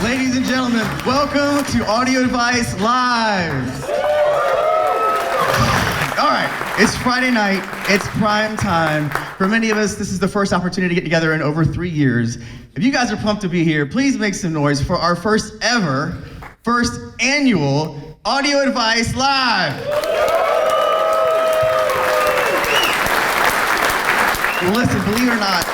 Ladies and gentlemen, welcome to Audio Advice Live. All right, it's Friday night, it's prime time. For many of us, this is the first opportunity to get together in over 3 years. If you guys are pumped to be here, please make some noise for our first annual Audio Advice Live. Listen, believe it or not,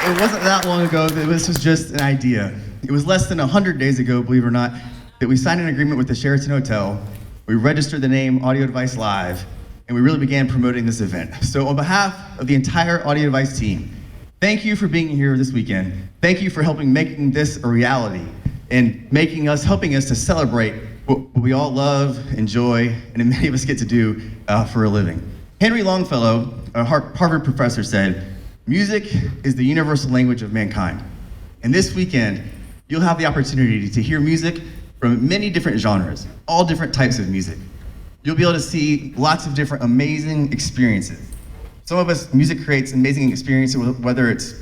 it wasn't that long ago that this was just an idea. It was less than 100 days ago, believe it or not, that we signed an agreement with the Sheraton Hotel. We registered the name Audio Advice Live, and we really began promoting this event. So on behalf of the entire Audio Advice team, thank you for being here this weekend. Thank you for making this a reality and helping us to celebrate what we all love, enjoy, and many of us get to do for a living. Henry Longfellow, a Harvard professor, said, "Music is the universal language of mankind." And this weekend, you'll have the opportunity to hear music from many different genres, all different types of music. You'll be able to see lots of different amazing experiences. Some of us, music creates amazing experiences, whether it's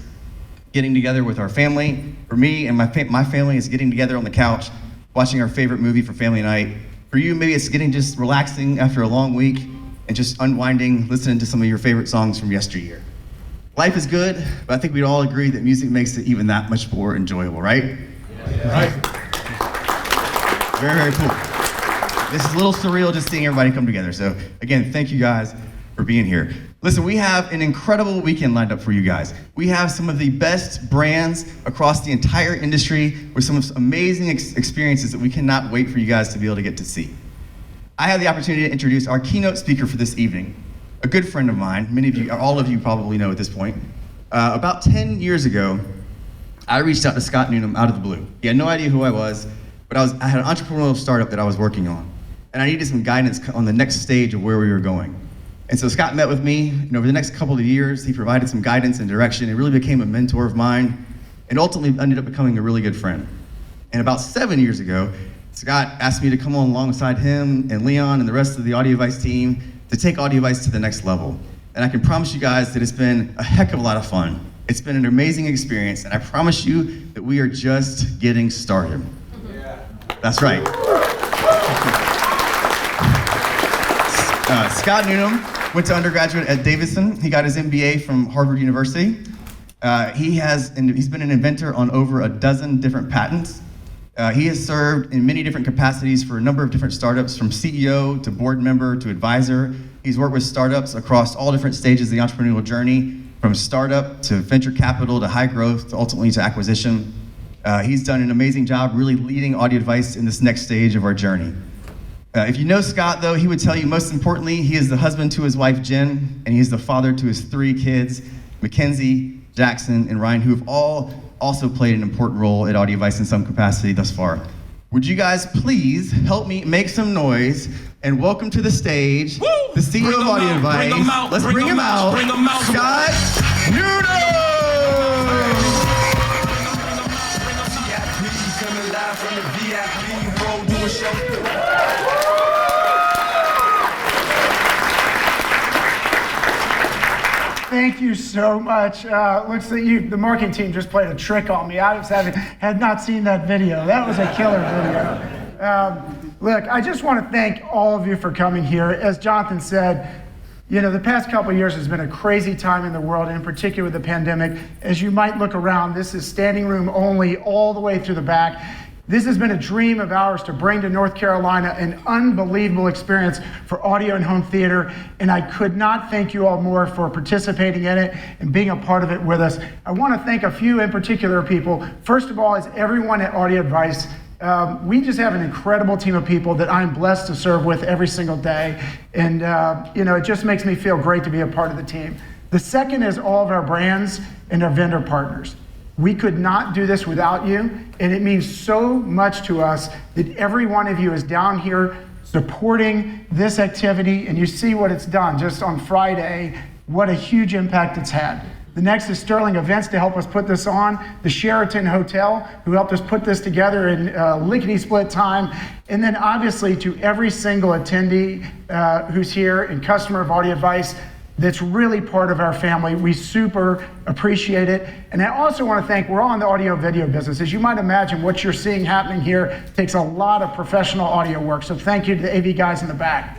getting together with our family. For me and my family, it's getting together on the couch, watching our favorite movie for family night. For you, maybe it's just relaxing after a long week and just unwinding, listening to some of your favorite songs from yesteryear. Life is good, but I think we'd all agree that music makes it even that much more enjoyable, right? Yeah. Right. Very, very cool. This is a little surreal just seeing everybody come together. So again, thank you guys for being here. Listen, we have an incredible weekend lined up for you guys. We have some of the best brands across the entire industry with some amazing experiences that we cannot wait for you guys to be able to get to see. I have the opportunity to introduce our keynote speaker for this evening, a good friend of mine. Many of you, all of you probably know at this point. About 10 years ago, I reached out to Scott Newnam out of the blue. He had no idea who I was, but I had an entrepreneurial startup that I was working on, and I needed some guidance on the next stage of where we were going. And so Scott met with me, and over the next couple of years, he provided some guidance and direction. He really became a mentor of mine, and ultimately ended up becoming a really good friend. And about 7 years ago, Scott asked me to come on alongside him and Leon and the rest of the Audio Advice team to take Audio Advice to the next level. And I can promise you guys that it's been a heck of a lot of fun. It's been an amazing experience, and I promise you that we are just getting started. Yeah. That's right. Scott Newnam went to undergraduate at Davidson. He got his MBA from Harvard University. He's been an inventor on over a dozen different patents. He has served in many different capacities for a number of different startups, from CEO to board member to advisor. He's worked with startups across all different stages of the entrepreneurial journey, from startup to venture capital to high growth to ultimately to acquisition. He's done an amazing job really leading Audio Advice in this next stage of our journey. If you know Scott, though, he would tell you most importantly, he is the husband to his wife, Jen, and he's the father to his 3 kids, Mackenzie, Jackson, and Ryan, who have all also played an important role at Audio Advice in some capacity thus far. Would you guys please help me make some noise and welcome to the stage the CEO of Audio Advice. Let's bring him out. Scott Newnam! Thank you so much. Looks like the marketing team just played a trick on me. I had not seen that video. That was a killer video. Look, I just want to thank all of you for coming here. As Jonathan said, the past couple of years has been a crazy time in the world, and in particular with the pandemic. As you might look around, this is standing room only all the way through the back. This has been a dream of ours to bring to North Carolina an unbelievable experience for audio and home theater, and I could not thank you all more for participating in it and being a part of it with us. I want to thank a few in particular people. First of all is everyone at Audio Advice. We just have an incredible team of people that I'm blessed to serve with every single day, and it just makes me feel great to be a part of the team. The second is all of our brands and our vendor partners. We could not do this without you, and it means so much to us that every one of you is down here supporting this activity, and you see what it's done just on Friday, what a huge impact it's had. The next is Sterling Events to help us put this on, the Sheraton Hotel, who helped us put this together in lickety-split time, and then obviously to every single attendee who's here and customer of Audio Advice. that's really part of our family. We super appreciate it. And I also want to thank, we're all in the audio video business. As you might imagine, what you're seeing happening here takes a lot of professional audio work. So thank you to the AV guys in the back.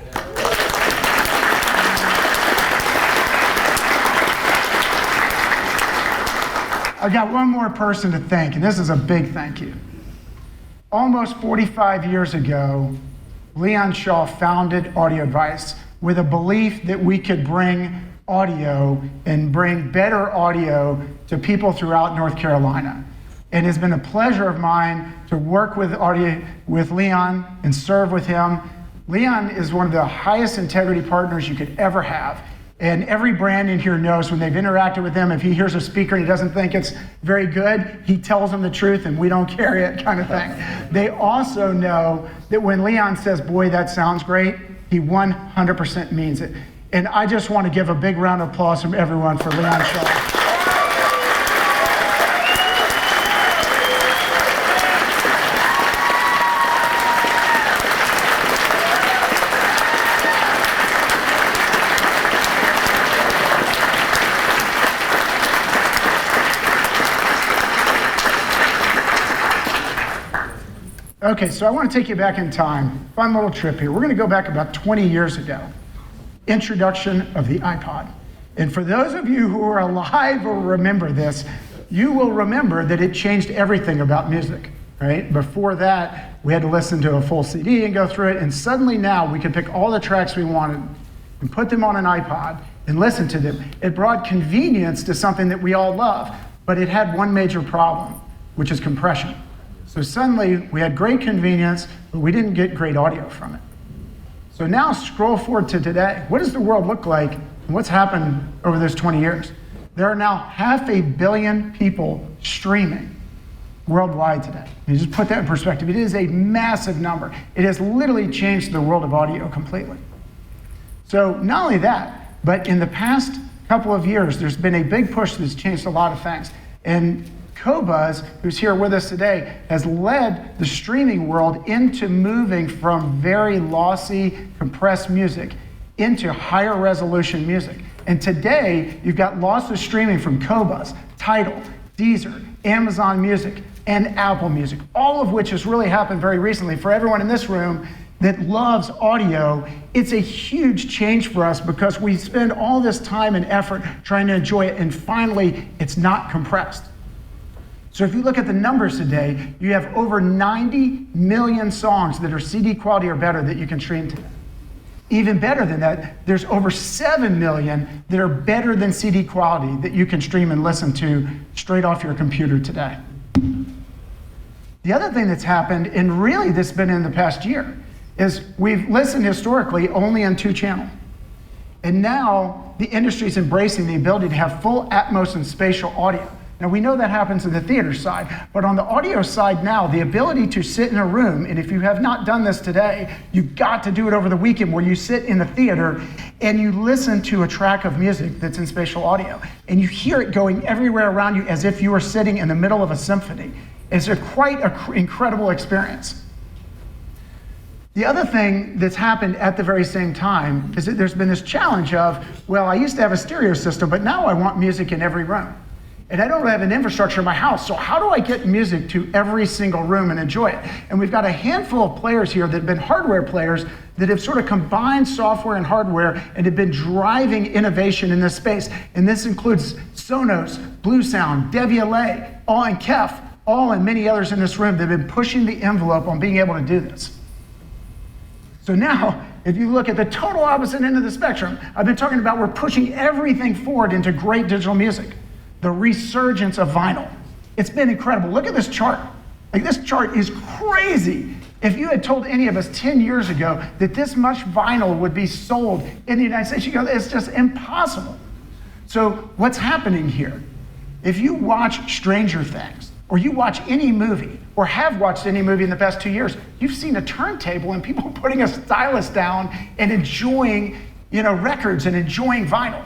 I've got one more person to thank, and this is a big thank you. Almost 45 years ago, Leon Shaw founded Audio Advice with a belief that we could bring audio and bring better audio to people throughout North Carolina. And it's been a pleasure of mine to work with Leon and serve with him. Leon is one of the highest integrity partners you could ever have. And every brand in here knows when they've interacted with him, if he hears a speaker and he doesn't think it's very good, he tells them the truth and we don't carry it, kind of thing. They also know that when Leon says, boy, that sounds great, he 100% means it. And I just want to give a big round of applause from everyone for Leon Shaw. Okay, so I want to take you back in time. Fun little trip here. We're going to go back about 20 years ago. Introduction of the iPod. And for those of you who are alive or remember this, you will remember that it changed everything about music, right? Before that, we had to listen to a full CD and go through it, and suddenly now we could pick all the tracks we wanted and put them on an iPod and listen to them. It brought convenience to something that we all love, but it had one major problem, which is compression. So suddenly we had great convenience, but we didn't get great audio from it. So now scroll forward to today. What does the world look like and what's happened over those 20 years? There are now 500 million people streaming worldwide today. You just put that in perspective. It is a massive number. It has literally changed the world of audio completely. So not only that, but in the past couple of years, there's been a big push that's changed a lot of things. And Qobuz, who's here with us today, has led the streaming world into moving from very lossy, compressed music into higher resolution music. And today, you've got lossless streaming from Qobuz, Tidal, Deezer, Amazon Music, and Apple Music, all of which has really happened very recently. For everyone in this room that loves audio, it's a huge change for us because we spend all this time and effort trying to enjoy it, and finally, it's not compressed. So if you look at the numbers today, you have over 90 million songs that are CD quality or better that you can stream today. Even better than that, there's over 7 million that are better than CD quality that you can stream and listen to straight off your computer today. The other thing that's happened, and really this has been in the past year, is we've listened historically only on 2-channel. And now the industry is embracing the ability to have full Atmos and spatial audio. Now we know that happens in the theater side, but on the audio side now, the ability to sit in a room, and if you have not done this today, you've got to do it over the weekend, where you sit in the theater and you listen to a track of music that's in spatial audio, and you hear it going everywhere around you as if you were sitting in the middle of a symphony. It's quite an incredible experience. The other thing that's happened at the very same time is that there's been this challenge of, well, I used to have a stereo system, but now I want music in every room. And I don't have an infrastructure in my house, so how do I get music to every single room and enjoy it? And we've got a handful of players here that have been hardware players that have sort of combined software and hardware and have been driving innovation in this space. And this includes Sonos, Bluesound, DeviaLay, and Kef, and many others in this room that have been pushing the envelope on being able to do this. So now, if you look at the total opposite end of the spectrum, I've been talking about we're pushing everything forward into great digital music. The resurgence of vinyl. It's been incredible. Look at this chart. Like, this chart is crazy. If you had told any of us 10 years ago that this much vinyl would be sold in the United States, you go, it's just impossible. So what's happening here? If you watch Stranger Things, or you watch any movie, or have watched any movie in the past 2 years, you've seen a turntable and people putting a stylus down and enjoying, records and enjoying vinyl.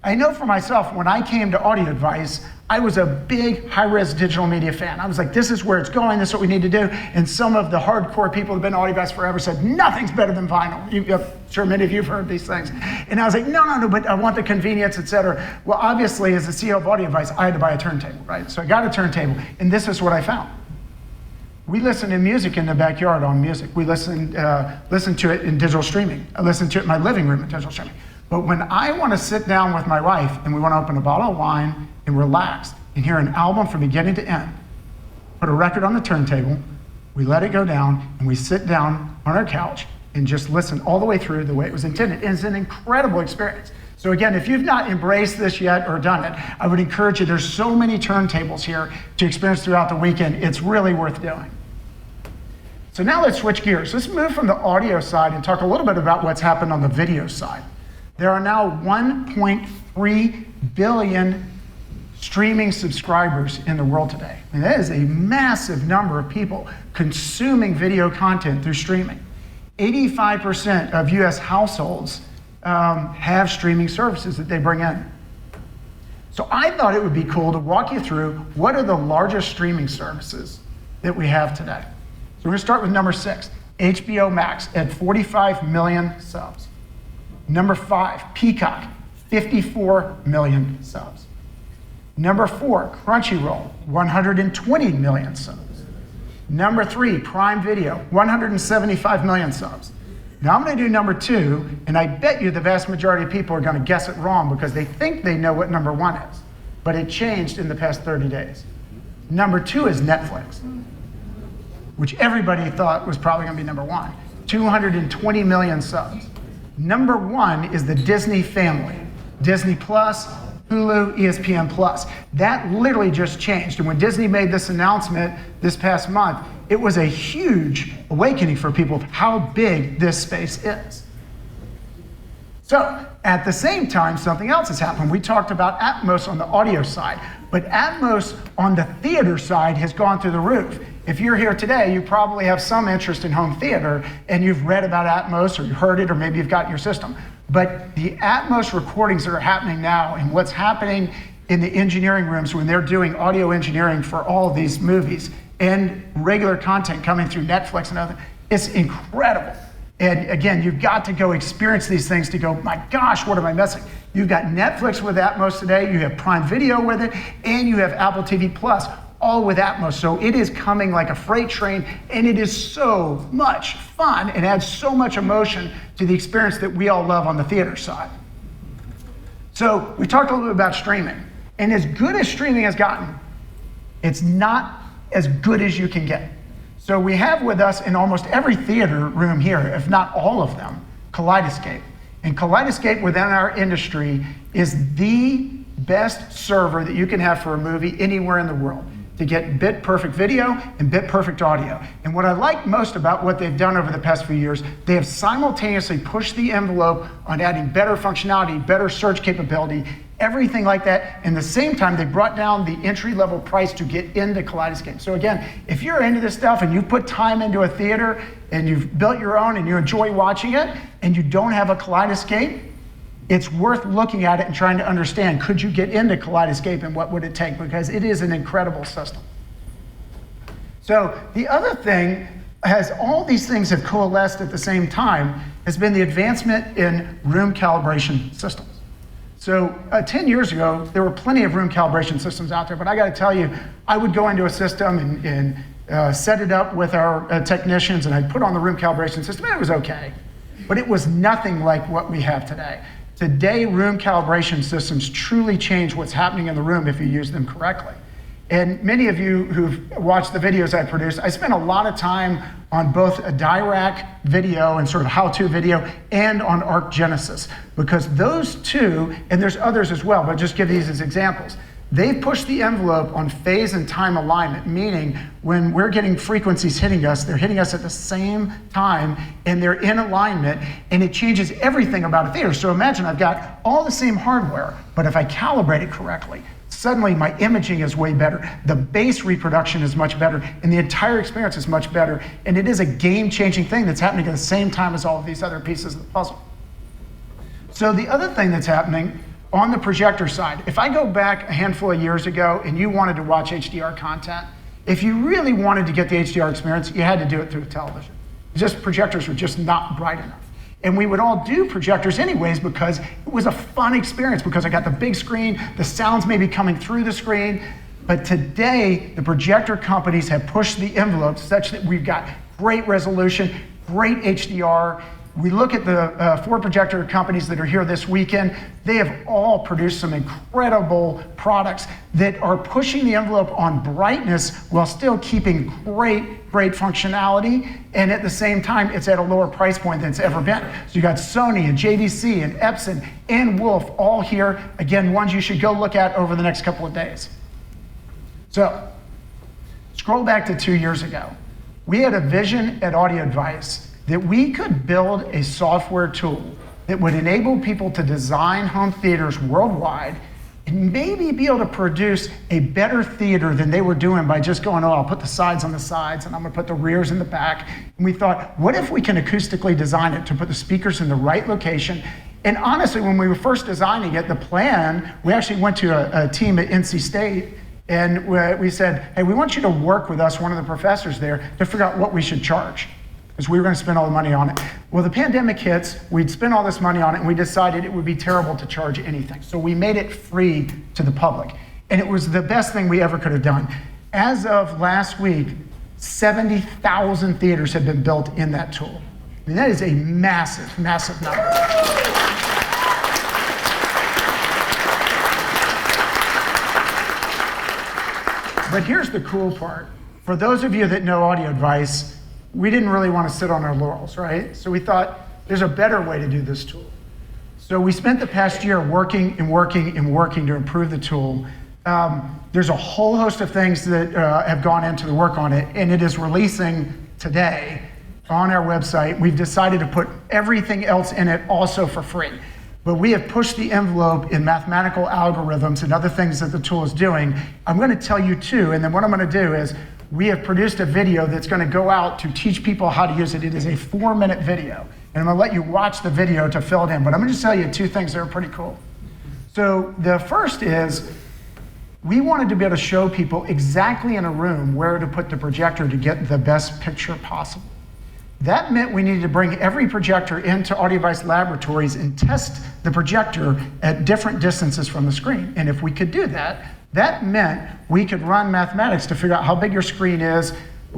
I know for myself, when I came to audio advice, I was a big high-res digital media fan. I was like, this is where it's going, this is what we need to do. And some of the hardcore people who've been audio advice forever said, nothing's better than vinyl. I'm sure many of you have heard these things. And I was like, no, but I want the convenience, et cetera. Well, obviously, as the CEO of audio advice, I had to buy a turntable, right? So I got a turntable, and this is what I found. We listen to music in the backyard on music. We listen to it in digital streaming. I listen to it in my living room in digital streaming. But when I want to sit down with my wife and we want to open a bottle of wine and relax and hear an album from beginning to end, put a record on the turntable, we let it go down, and we sit down on our couch and just listen all the way through the way it was intended. It's an incredible experience. So again, if you've not embraced this yet or done it, I would encourage you. There's so many turntables here to experience throughout the weekend. It's really worth doing. So now let's switch gears. Let's move from the audio side and talk a little bit about what's happened on the video side. There are now 1.3 billion streaming subscribers in the world today. I mean, that is a massive number of people consuming video content through streaming. 85% of US households have streaming services that they bring in. So I thought it would be cool to walk you through what are the largest streaming services that we have today. So we're gonna start with number 6, HBO Max at 45 million subs. Number 5, Peacock, 54 million subs. Number 4, Crunchyroll, 120 million subs. Number 3, Prime Video, 175 million subs. Now I'm gonna do number 2, and I bet you the vast majority of people are gonna guess it wrong because they think they know what number 1 is, but it changed in the past 30 days. Number 2 is Netflix, which everybody thought was probably gonna be number 1, 220 million subs. Number 1 is the Disney family, Disney Plus, Hulu, ESPN Plus. That literally just changed. And when Disney made this announcement this past month, it was a huge awakening for people of how big this space is. So at the same time, something else has happened. We talked about Atmos on the audio side, but Atmos on the theater side has gone through the roof. If you're here today, you probably have some interest in home theater and you've read about Atmos or you heard it or maybe you've got it in your system. But the Atmos recordings that are happening now and what's happening in the engineering rooms when they're doing audio engineering for all of these movies and regular content coming through Netflix and other, it's incredible. And again, you've got to go experience these things to go, my gosh, what am I missing? You've got Netflix with Atmos today, you have Prime Video with it, and you have Apple TV Plus, all with Atmos. So it is coming like a freight train, and it is so much fun and adds so much emotion to the experience that we all love on the theater side. So we talked a little bit about streaming, and as good as streaming has gotten, it's not as good as you can get. So we have with us in almost every theater room here, if not all of them, Kaleidoscape. And Kaleidoscape within our industry is the best server that you can have for a movie anywhere in the world to get bit perfect video and bit perfect audio. And what I like most about what they've done over the past few years, they have simultaneously pushed the envelope on adding better functionality, better search capability, everything like that. And at the same time, they brought down the entry-level price to get into Kaleidoscape. So again, if you're into this stuff and you put time into a theater and you've built your own and you enjoy watching it and you don't have a Kaleidoscape, it's worth looking at it and trying to understand, could you get into Kaleidoscape and what would it take? Because it is an incredible system. So the other thing, as all these things have coalesced at the same time, has been the advancement in room calibration systems. So 10 years ago, there were plenty of room calibration systems out there, but I gotta tell you, I would go into a system and set it up with our technicians, and I'd put on the room calibration system, and it was okay. But it was nothing like what we have today. Today, room calibration systems truly change what's happening in the room if you use them correctly. And many of you who've watched the videos I produced, I spent a lot of time on both a Dirac video and sort of how-to video and on Arc Genesis, because those two, and there's others as well, but just give these as examples, they've pushed the envelope on phase and time alignment, meaning when we're getting frequencies hitting us, they're hitting us at the same time and they're in alignment, and it changes everything about a theater. So imagine I've got all the same hardware, but if I calibrate it correctly, suddenly my imaging is way better, the bass reproduction is much better, and the entire experience is much better, and it is a game-changing thing that's happening at the same time as all of these other pieces of the puzzle. So the other thing that's happening on the projector side, if I go back a handful of years ago and you wanted to watch HDR content, if you really wanted to get the HDR experience, you had to do it through television. Just projectors were just not bright enough. And we would all do projectors anyways because it was a fun experience because I got the big screen, the sounds may be coming through the screen. But today, the projector companies have pushed the envelope such that we've got great resolution, great HDR. We look at the 4 projector companies that are here this weekend. They have all produced some incredible products that are pushing the envelope on brightness while still keeping great functionality. And at the same time, it's at a lower price point than it's ever been. So you got Sony and JVC and Epson and Wolf all here. Again, ones you should go look at over the next couple of days. So scroll back to 2 years ago. We had a vision at Audio Advice that we could build a software tool that would enable people to design home theaters worldwide and maybe be able to produce a better theater than they were doing by just going, oh, I'll put the sides on the sides and I'm gonna put the rears in the back. And we thought, what if we can acoustically design it to put the speakers in the right location? And honestly, when we were first designing it, the plan, we actually went to a team at NC State and we said, hey, we want you to work with us, one of the professors there, to figure out what we should charge, because we were going to spend all the money on it. Well, the pandemic hits, we'd spent all this money on it, and we decided it would be terrible to charge anything. So we made it free to the public. And it was the best thing we ever could have done. As of last week, 70,000 theaters have been built in that tool. I mean, that is a massive, massive number. But here's the cool part. For those of you that know Audio Advice, we didn't really want to sit on our laurels, right? So we thought there's a better way to do this tool. So we spent the past year working to improve the tool. There's a whole host of things that have gone into the work on it, and it is releasing today on our website. We've decided to put everything else in it also for free. But we have pushed the envelope in mathematical algorithms and other things that the tool is doing. I'm going to tell you too, and then what I'm going to do is we have produced a video that's going to go out to teach people how to use it. It is a 4-minute video, and I'm going to let you watch the video to fill it in. But I'm going to just tell you 2 things that are pretty cool. So the first is we wanted to be able to show people exactly in a room where to put the projector to get the best picture possible. That meant we needed to bring every projector into Audio Advice laboratories and test the projector at different distances from the screen. And if we could do that, that meant we could run mathematics to figure out how big your screen is,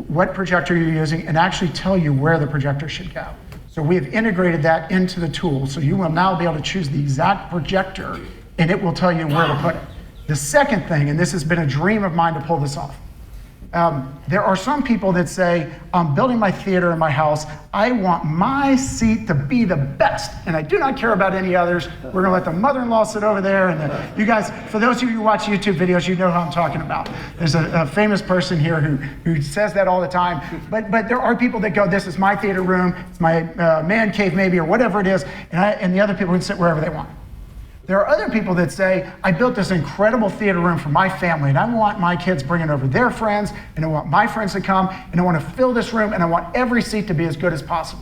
what projector you're using, and actually tell you where the projector should go. So we have integrated that into the tool. So you will now be able to choose the exact projector and it will tell you where to put it. The second thing, and this has been a dream of mine to pull this off, there are some people that say, I'm building my theater in my house. I want my seat to be the best, and I do not care about any others. We're gonna let the mother-in-law sit over there, and you guys, for those of you who watch YouTube videos, you know who I'm talking about. There's a famous person here who says that all the time, but there are people that go, this is my theater room, it's my man cave maybe, or whatever it is, and the other people can sit wherever they want. There are other people that say, I built this incredible theater room for my family, and I want my kids bringing over their friends, and I want my friends to come, and I want to fill this room, and I want every seat to be as good as possible.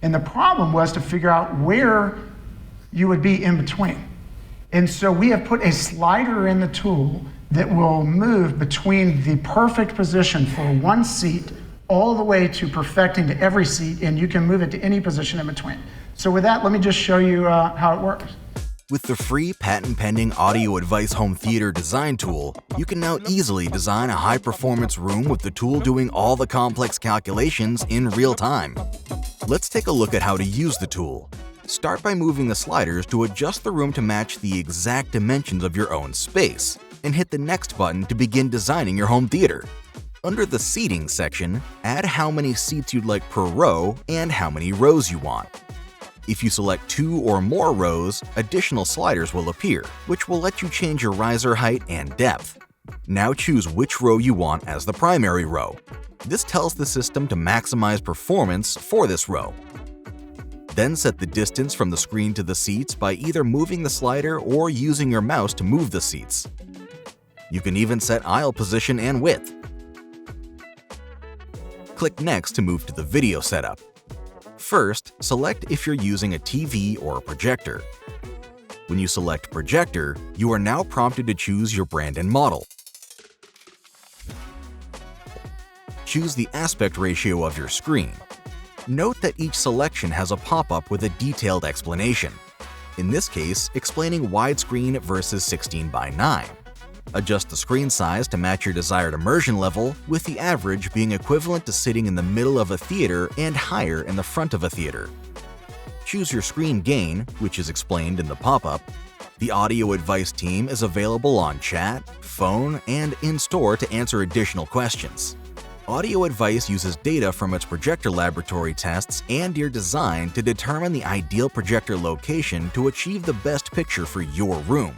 And the problem was to figure out where you would be in between. And so we have put a slider in the tool that will move between the perfect position for one seat all the way to perfecting to every seat, and you can move it to any position in between. So with that, let me just show you how it works. With the free patent-pending Audio Advice home theater design tool, you can now easily design a high-performance room with the tool doing all the complex calculations in real time. Let's take a look at how to use the tool. Start by moving the sliders to adjust the room to match the exact dimensions of your own space, and hit the Next button to begin designing your home theater. Under the Seating section, add how many seats you'd like per row and how many rows you want. If you select 2 or more rows, additional sliders will appear, which will let you change your riser height and depth. Now choose which row you want as the primary row. This tells the system to maximize performance for this row. Then set the distance from the screen to the seats by either moving the slider or using your mouse to move the seats. You can even set aisle position and width. Click Next to move to the video setup. First, select if you're using a TV or a projector. When you select Projector, you are now prompted to choose your brand and model. Choose the aspect ratio of your screen. Note that each selection has a pop-up with a detailed explanation. In this case, explaining widescreen versus 16:9. Adjust the screen size to match your desired immersion level, with the average being equivalent to sitting in the middle of a theater and higher in the front of a theater. Choose your screen gain, which is explained in the pop-up. The audio advice team is available on chat, phone, and in-store to answer additional questions. Audio Advice uses data from its projector laboratory tests and your design to determine the ideal projector location to achieve the best picture for your room.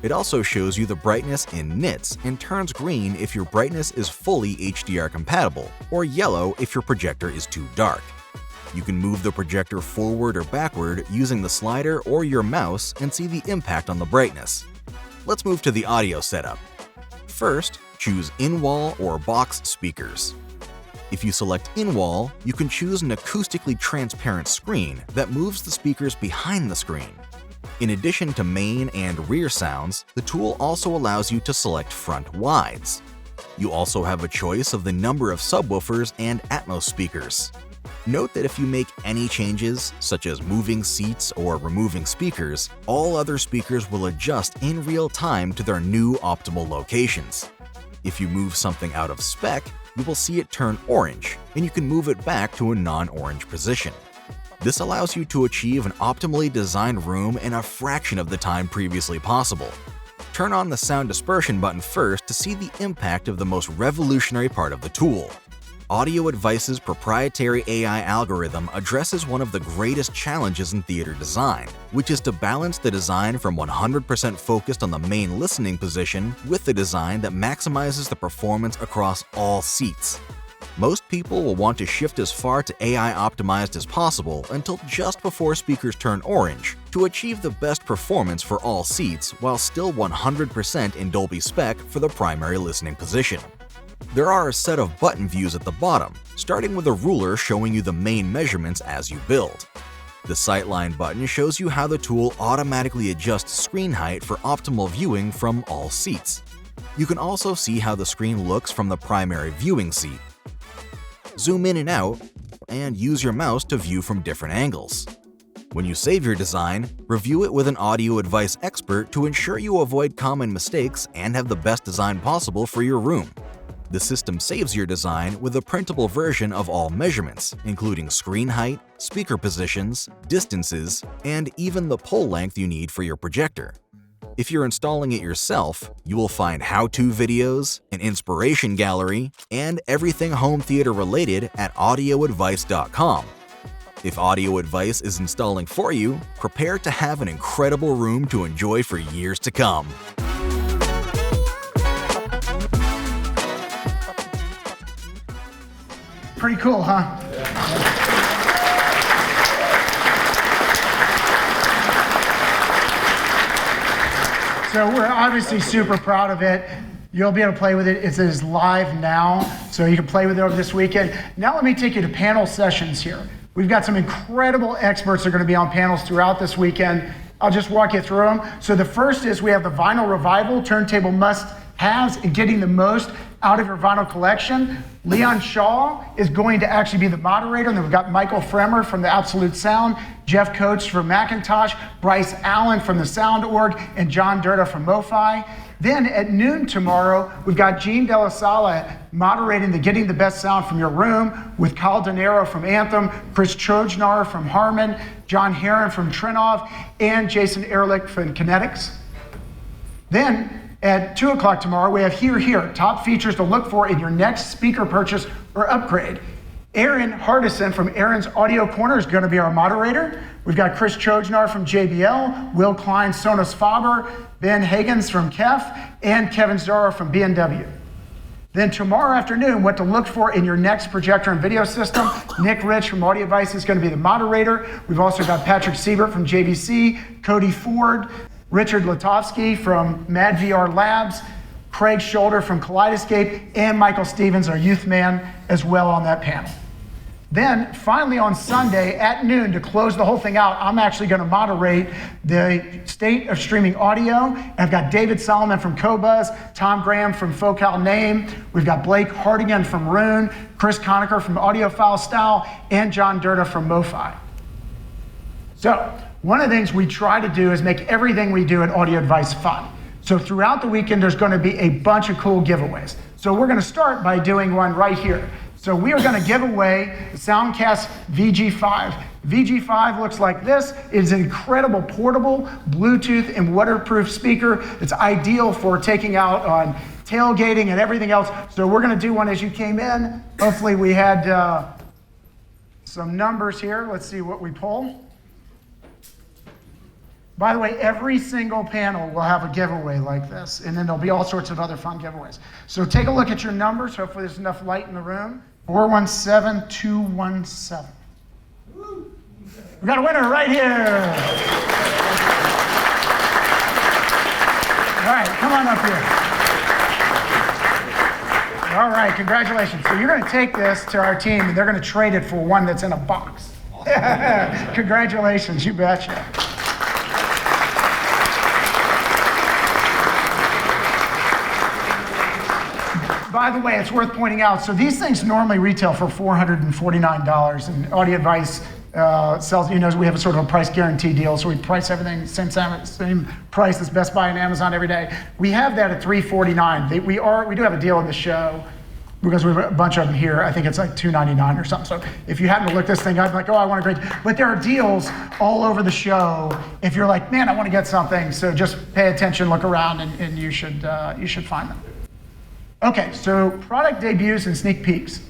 It also shows you the brightness in nits and turns green if your brightness is fully HDR compatible, or yellow if your projector is too dark. You can move the projector forward or backward using the slider or your mouse and see the impact on the brightness. Let's move to the audio setup. First, choose in-wall or box speakers. If you select in-wall, you can choose an acoustically transparent screen that moves the speakers behind the screen. In addition to main and rear sounds, the tool also allows you to select front wides. You also have a choice of the number of subwoofers and Atmos speakers. Note that if you make any changes, such as moving seats or removing speakers, all other speakers will adjust in real time to their new optimal locations. If you move something out of spec, you will see it turn orange, and you can move it back to a non-orange position. This allows you to achieve an optimally designed room in a fraction of the time previously possible. Turn on the sound dispersion button first to see the impact of the most revolutionary part of the tool. Audio Advice's proprietary AI algorithm addresses one of the greatest challenges in theater design, which is to balance the design from 100% focused on the main listening position with the design that maximizes the performance across all seats. Most people will want to shift as far to AI optimized as possible until just before speakers turn orange to achieve the best performance for all seats while still 100% in Dolby Spec for the primary listening position. There are a set of button views at the bottom, starting with a ruler showing you the main measurements as you build. The Sightline button shows you how the tool automatically adjusts screen height for optimal viewing from all seats. You can also see how the screen looks from the primary viewing seat. Zoom in and out, and use your mouse to view from different angles. When you save your design, review it with an Audio Advice expert to ensure you avoid common mistakes and have the best design possible for your room. The system saves your design with a printable version of all measurements, including screen height, speaker positions, distances, and even the pole length you need for your projector. If you're installing it yourself, you will find how-to videos, an inspiration gallery, and everything home theater related at audioadvice.com. If Audio Advice is installing for you, prepare to have an incredible room to enjoy for years to come. Pretty cool, huh? So we're obviously super proud of it. You'll be able to play with it. It is live now, so you can play with it over this weekend. Now let me take you to panel sessions here. We've got some incredible experts that are going to be on panels throughout this weekend. I'll just walk you through them. So the first is we have the Vinyl Revival, Turntable Must-Haves, and getting the most out of your vinyl collection. Leon Shaw is going to actually be the moderator, and then we've got Michael Fremer from the Absolute Sound, Jeff Coates from Macintosh, Bryce Allen from the Sound Org, and John Durda from MoFi. Then at noon tomorrow, we've got Gene Della Sala moderating the Getting the Best Sound from Your Room with Kyle Denaro from Anthem, Chris Trojnar from Harman, John Heron from Trinov, and Jason Ehrlich from Kinetics. Then at 2 o'clock tomorrow, we have Here, top features to look for in your next speaker purchase or upgrade. Aaron Hardison from Aaron's Audio Corner is going to be our moderator. We've got Chris Trojnar from JBL, Will Klein, Sonos Faber, Ben Hagens from KEF, and Kevin Zara from B&W. Then tomorrow afternoon, what to look for in your next projector and video system. Nick Rich from Audio Advice is going to be the moderator. We've also got Patrick Siebert from JVC, Cody Ford, Richard Latovsky from MadVR Labs, Craig Shoulder from Kaleidoscape, and Michael Stevens, our youth man, as well on that panel. Then finally on Sunday at noon, to close the whole thing out, I'm actually going to moderate the state of streaming audio. I've got David Solomon from Qobuz, Tom Graham from Focal Name, we've got Blake Hardigan from Rune, Chris Conacher from Audiophile Style, and John Durda from MoFi. So one of the things we try to do is make everything we do at Audio Advice fun. So throughout the weekend, there's going to be a bunch of cool giveaways. So we're going to start by doing one right here. So we are going to give away the Soundcast VG5. VG5 looks like this. It is an incredible portable Bluetooth and waterproof speaker. It's ideal for taking out on tailgating and everything else. So we're going to do one as you came in. Hopefully we had some numbers here. Let's see what we pull. By the way, every single panel will have a giveaway like this, and then there'll be all sorts of other fun giveaways. So take a look at your numbers. Hopefully there's enough light in the room. 417217. We got a winner right here. All right, come on up here. All right, congratulations. So you're going to take this to our team, and they're going to trade it for one that's in a box. Congratulations, you betcha. By the way, it's worth pointing out, so these things normally retail for $449, and Audio Advice sells, we have a sort of a price guarantee deal, so we price everything same price as Best Buy and Amazon every day. We have that at $349. We do have a deal in the show, because we have a bunch of them here. I think it's like $299 or something. So if you happen to look this thing up, like, oh, I want a great, but there are deals all over the show. If you're like, man, I want to get something, so just pay attention, look around, and you should find them. Okay, so product debuts and sneak peeks.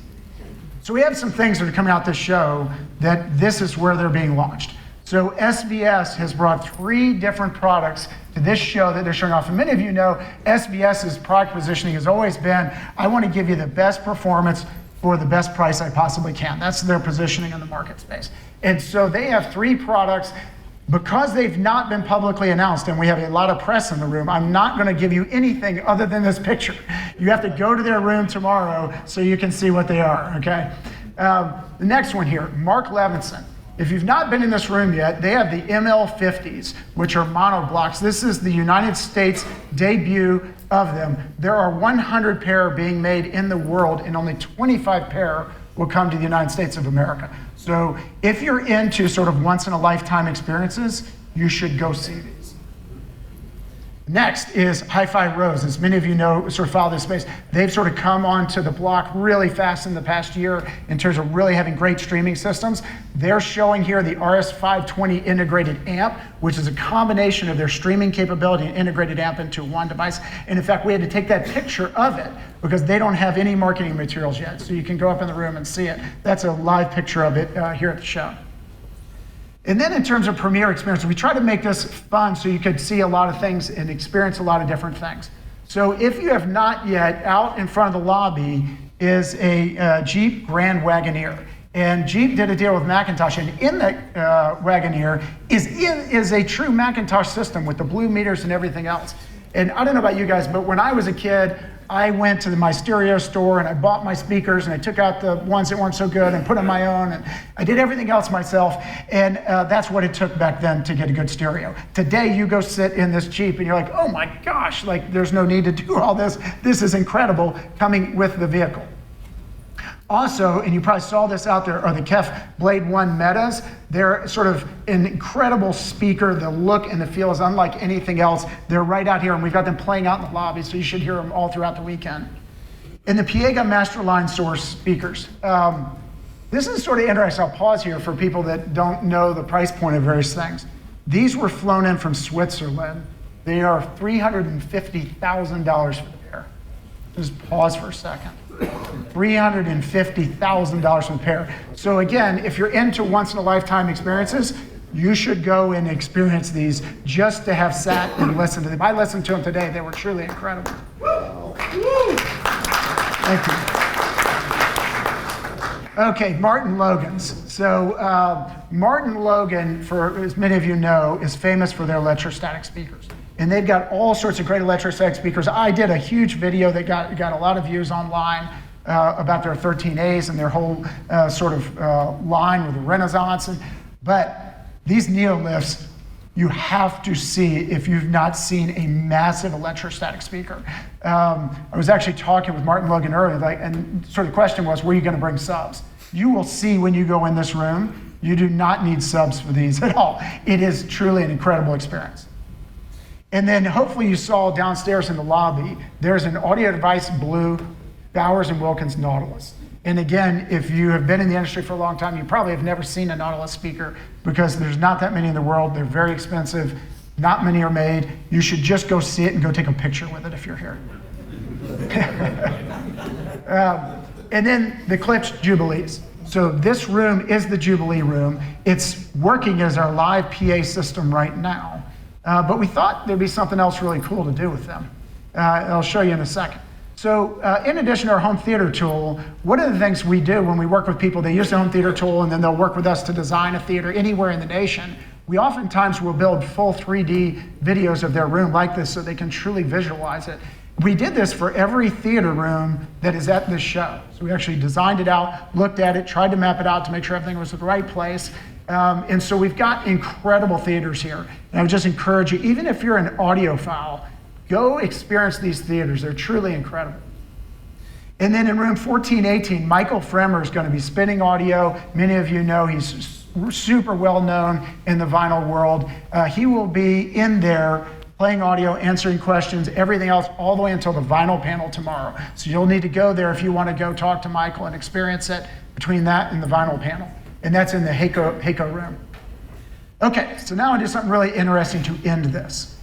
So we have some things that are coming out this show that this is where they're being launched. So SVS has brought 3 different products to this show that they're showing off. And many of you know SVS's product positioning has always been, I want to give you the best performance for the best price I possibly can. That's their positioning in the market space. And so they have 3 products. Because they've not been publicly announced and we have a lot of press in the room, I'm not going to give you anything other than this picture. You have to go to their room tomorrow so you can see what they are, okay? The next one here, Mark Levinson. If you've not been in this room yet, they have the ML50s, which are monoblocks. This is the United States debut of them. There are 100 pair being made in the world, and only 25 pair will come to the United States of America. So if you're into sort of once-in-a-lifetime experiences, you should go see these. Next is Hi-Fi Rose. As many of you know, sort of follow this space, they've sort of come onto the block really fast in the past year in terms of really having great streaming systems. They're showing here the RS520 integrated amp, which is a combination of their streaming capability and integrated amp into one device. And in fact, we had to take that picture of it because they don't have any marketing materials yet. So you can go up in the room and see it. That's a live picture of it here at the show. And then in terms of premiere experience, we try to make this fun so you could see a lot of things and experience a lot of different things. So if you have not yet, out in front of the lobby is a Jeep Grand Wagoneer. And Jeep did a deal with Macintosh, and in that Wagoneer is a true Macintosh system with the blue meters and everything else. And I don't know about you guys, but when I was a kid, I went to my stereo store and I bought my speakers and I took out the ones that weren't so good and put on my own, and I did everything else myself, and that's what it took back then to get a good stereo. Today you go sit in this Jeep and you're like, oh my gosh, like there's no need to do all this. This is incredible coming with the vehicle. Also, and you probably saw this out there, are the KEF Blade 1 Metas. They're sort of an incredible speaker. The look and the feel is unlike anything else. They're right out here, and we've got them playing out in the lobby, so you should hear them all throughout the weekend. And the Piega Masterline Source speakers. This is sort of interesting. I'll pause here for people that don't know the price point of various things. These were flown in from Switzerland. They are $350,000 for the pair. Just pause for a second. $350,000 for the pair. So again, if you're into once-in-a-lifetime experiences, you should go and experience these just to have sat and listened to them. I listened to them today. They were truly incredible. Thank you. Okay, Martin Logan's. So Martin Logan, for as many of you know, is famous for their electrostatic speakers. And they've got all sorts of great electrostatic speakers. I did a huge video that got a lot of views online about their 13As and their whole sort of line with the Renaissance. But these Neolifts, you have to see if you've not seen a massive electrostatic speaker. I was actually talking with Martin Logan earlier, and sort of the question was, were you going to bring subs? You will see when you go in this room, you do not need subs for these at all. It is truly an incredible experience. And then hopefully you saw downstairs in the lobby, there's an Audio Device Blue Bowers & Wilkins Nautilus. And again, if you have been in the industry for a long time, you probably have never seen a Nautilus speaker because there's not that many in the world. They're very expensive. Not many are made. You should just go see it and go take a picture with it if you're here. And then the Klipsch Jubilees. So this room is the Jubilee room. It's working as our live PA system right now. But we thought there'd be something else really cool to do with them. I'll show you in a second. So in addition to our home theater tool, one of the things we do when we work with people, they use the home theater tool and then they'll work with us to design a theater anywhere in the nation. We oftentimes will build full 3D videos of their room like this so they can truly visualize it. We did this for every theater room that is at this show. So we actually designed it out, looked at it, tried to map it out to make sure everything was at the right place. And so we've got incredible theaters here. And I would just encourage you, even if you're an audiophile, go experience these theaters. They're truly incredible. And then in room 1418, Michael Fremer is going to be spinning audio. Many of you know he's super well known in the vinyl world. He will be in there playing audio, answering questions, everything else, all the way until the vinyl panel tomorrow. So you'll need to go there if you want to go talk to Michael and experience it between that and the vinyl panel. And that's in the Heiko room. Okay, so now I'll do something really interesting to end this.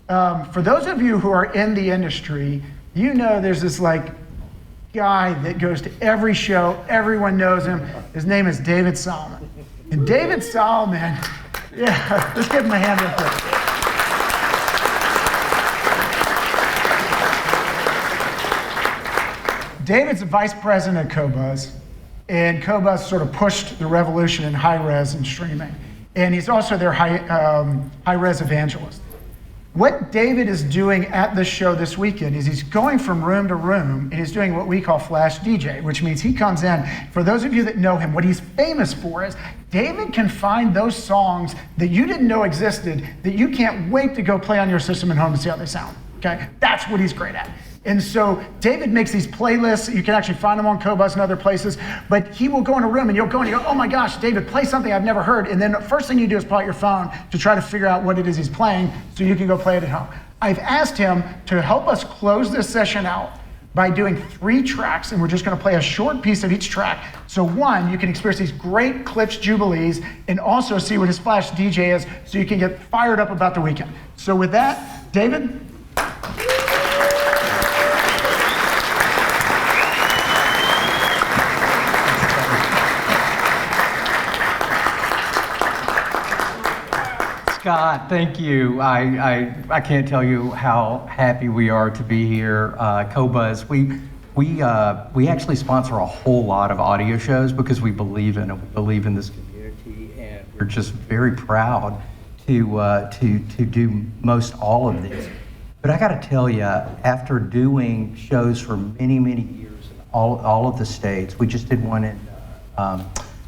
For those of you who are in the industry, you know there's this guy that goes to every show, everyone knows him. His name is David Solomon. And David Solomon, yeah, let's give him a hand real quick. David's the vice president of Qobuz, and Qobuz sort of pushed the revolution in high-res and streaming. And he's also their high-res evangelist. What David is doing at the show this weekend is he's going from room to room and he's doing what we call flash DJ, which means he comes in. For those of you that know him, what he's famous for is David can find those songs that you didn't know existed that you can't wait to go play on your system at home to see how they sound, okay? That's what he's great at. And so David makes these playlists. You can actually find them on Qobuz and other places, but he will go in a room and you'll go and you go, oh my gosh, David, play something I've never heard. And then the first thing you do is pull out your phone to try to figure out what it is he's playing so you can go play it at home. I've asked him to help us close this session out by doing 3 tracks, and we're just gonna play a short piece of each track. So one, you can experience these great Klipsch Jubilees and also see what his flash DJ is so you can get fired up about the weekend. So with that, David. Scott, thank you. I can't tell you how happy we are to be here. Qobuz, we actually sponsor a whole lot of audio shows because we believe in it. We believe in this community, and we're just very proud to do most all of this. But I got to tell you, after doing shows for many years in all of the states, we just did one in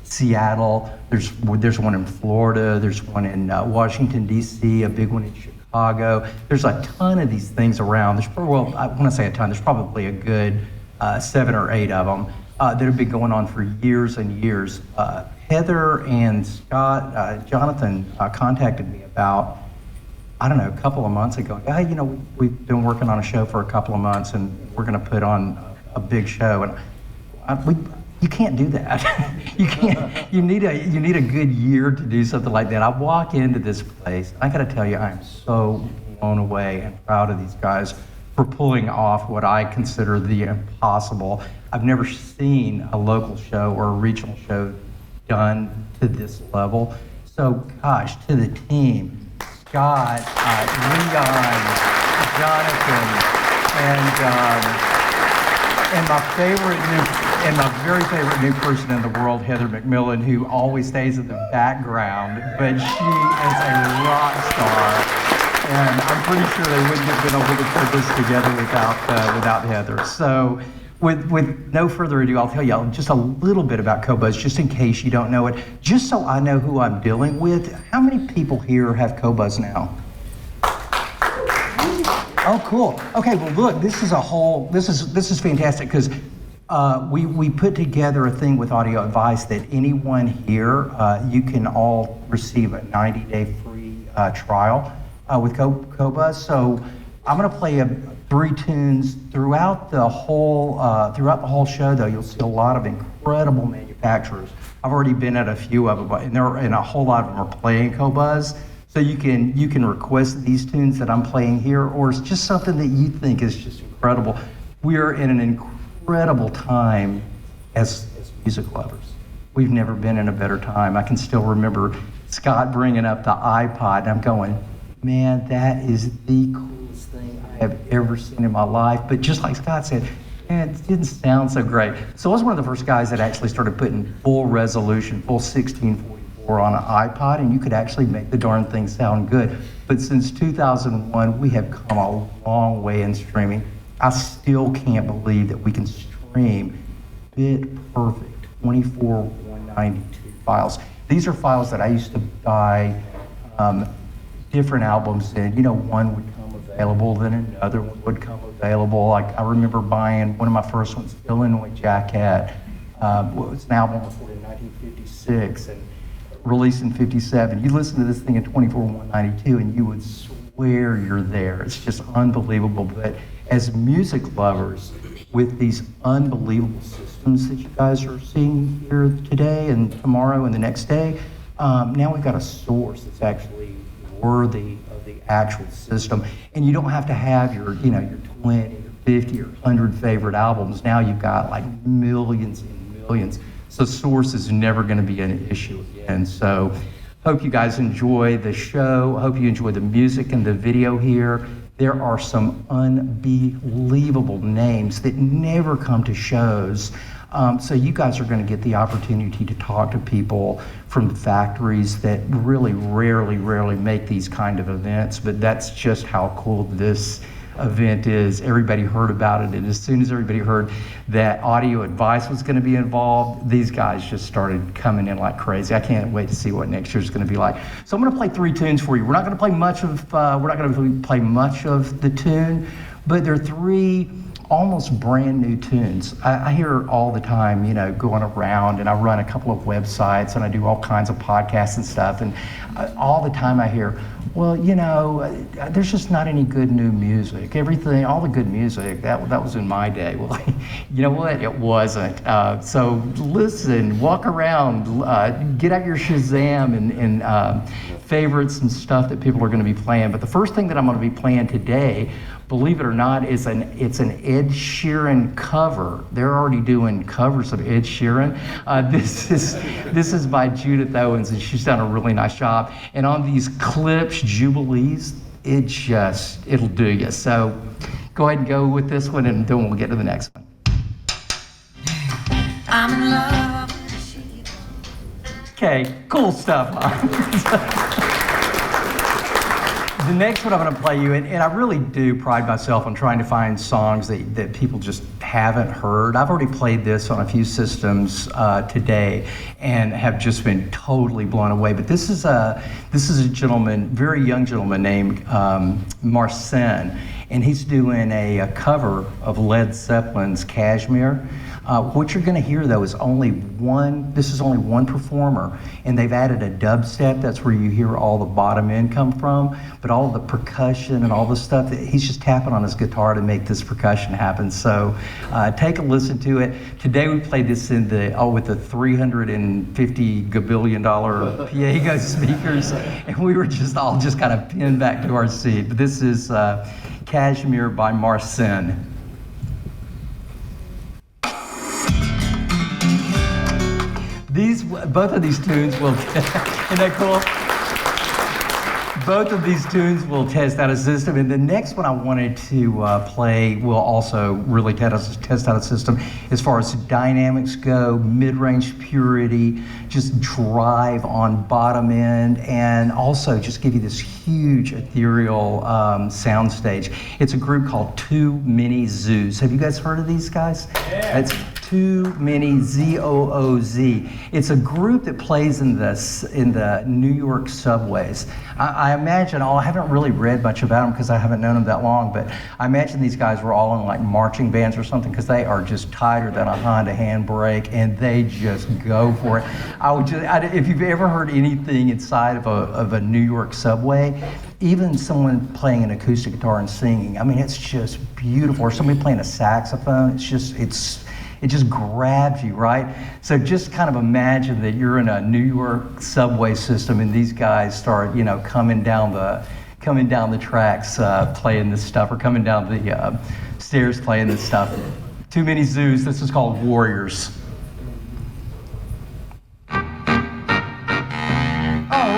Seattle, there's one in Florida, there's one in Washington, D.C., a big one in Chicago. There's a ton of these things around. I want to say a ton, there's probably a good 7 or 8 of them that have been going on for years and years. Heather and Scott, Jonathan contacted me about, I don't know, a couple of months ago. Hey, we've been working on a show for a couple of months and we're going to put on a big show. And you can't do that. You can't. You need a good year to do something like that. I walk into this place. I got to tell you, I'm so blown away and proud of these guys for pulling off what I consider the impossible. I've never seen a local show or a regional show done to this level. So, gosh, to the team, Scott, Leon, Jonathan, and my very favorite new person in the world, Heather McMillan, who always stays in the background, but she is a rock star. And I'm pretty sure they wouldn't have been able to put this together without Heather. So With no further ado, I'll tell you just a little bit about Qobuz, just in case you don't know it, just so I know who I'm dealing with. How many people here have Qobuz now? Oh, cool. Okay, well, look, this is fantastic because we put together a thing with Audio Advice that anyone here, you can all receive a 90-day free trial with Qobuz. So I'm going to play 3 tunes throughout the whole show. Though you'll see a lot of incredible manufacturers. I've already been at a few of them, and a whole lot of them are playing Qobuz. So you can request these tunes that I'm playing here, or it's just something that you think is just incredible. We're in an incredible time as music lovers. We've never been in a better time. I can still remember Scott bringing up the iPod, and I'm going, man, that is the coolest thing I have ever seen in my life. But just like Scott said, man, it didn't sound so great. So I was one of the first guys that actually started putting full resolution, full 1644 on an iPod, and you could actually make the darn thing sound good. But since 2001, we have come a long way in streaming. I still can't believe that we can stream bit perfect 24/192 files. These are files that I used to buy different albums in. You know, one would come available, then another one would come available. Like I remember buying one of my first ones, Illinois Jacquet. It was an album recorded in 1956 and released in 57. You listen to this thing in 24/192 and you would swear you're there. It's just unbelievable. But as music lovers, with these unbelievable systems that you guys are seeing here today and tomorrow and the next day, now we've got a source that's actually worthy of the actual system. And you don't have to have your 20 or 50 or 100 favorite albums. Now you've got like millions and millions. So source is never going to be an issue again. So hope you guys enjoy the show. Hope you enjoy the music and the video here. There are some unbelievable names that never come to shows. So you guys are going to get the opportunity to talk to people from factories that really rarely make these kind of events. But that's just how cool this event is. Everybody heard about it, and as soon as everybody heard that Audio Advice was going to be involved, these guys just started coming in like crazy. I can't wait to see what next year's going to be like. So I'm going to play 3 tunes for you. We're not going to play much of the tune, but they're 3 almost brand new tunes. I hear all the time, going around, and I run a couple of websites and I do all kinds of podcasts and stuff, and all the time I hear, well, there's just not any good new music. Everything, all the good music, that was in my day. Well, you know what? It wasn't. So listen, walk around, get out your Shazam and favorites and stuff that people are going to be playing. But the first thing that I'm going to be playing today, believe it or not, it's an Ed Sheeran cover. They're already doing covers of Ed Sheeran. This is by Judith Owens, and she's done a really nice job. And on these clips, Jubilees, it'll do you. So go ahead and go with this one, and then we'll get to the next one. I'm in love with a sheep. Okay, cool stuff, huh? The next one I'm going to play you, and I really do pride myself on trying to find songs that people just haven't heard. I've already played this on a few systems today and have just been totally blown away. But this is a gentleman, very young gentleman named Marcin, and he's doing a cover of Led Zeppelin's Kashmir. What you're going to hear, though, is only one performer, and they've added a dubstep. That's where you hear all the bottom end come from, but all the percussion and all the stuff, he's just tapping on his guitar to make this percussion happen. So take a listen to it. Today we played this with the $350 gabillion Piego speakers, and we were just all kind of pinned back to our seat. But this is Kashmir by Marcin. Both of these tunes will get, isn't that cool? both of these tunes will test out a system, and the next one I wanted to play will also really test out a system as far as dynamics go, mid-range purity, just drive on bottom end, and also just give you this huge ethereal sound stage. It's a group called Too Many Zoos. Have you guys heard of these guys? Yeah. It's Too Many, Z-O-O-Z. It's a group that plays in the New York subways. I imagine, I haven't really read much about them because I haven't known them that long, but I imagine these guys were all in like marching bands or something, because they are just tighter than a Honda handbrake, and they just go for it. If you've ever heard anything inside of a New York subway, even someone playing an acoustic guitar and singing, I mean, it's just beautiful. Or somebody playing a saxophone, it just grabs you, right? So just kind of imagine that you're in a New York subway system and these guys start, coming down the tracks playing this stuff, or coming down the stairs playing this stuff. Too Many Zoos. This is called Warriors. All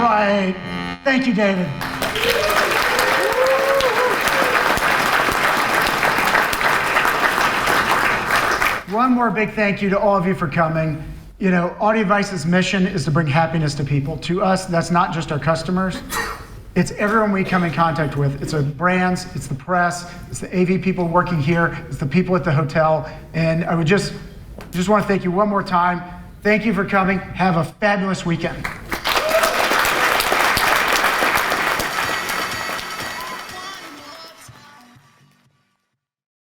right. Thank you, David. One more big thank you to all of you for coming. Audio Advice's mission is to bring happiness to people. To us, that's not just our customers. It's everyone we come in contact with. It's our brands, it's the press, it's the AV people working here, it's the people at the hotel. And I would just want to thank you one more time. Thank you for coming. Have a fabulous weekend.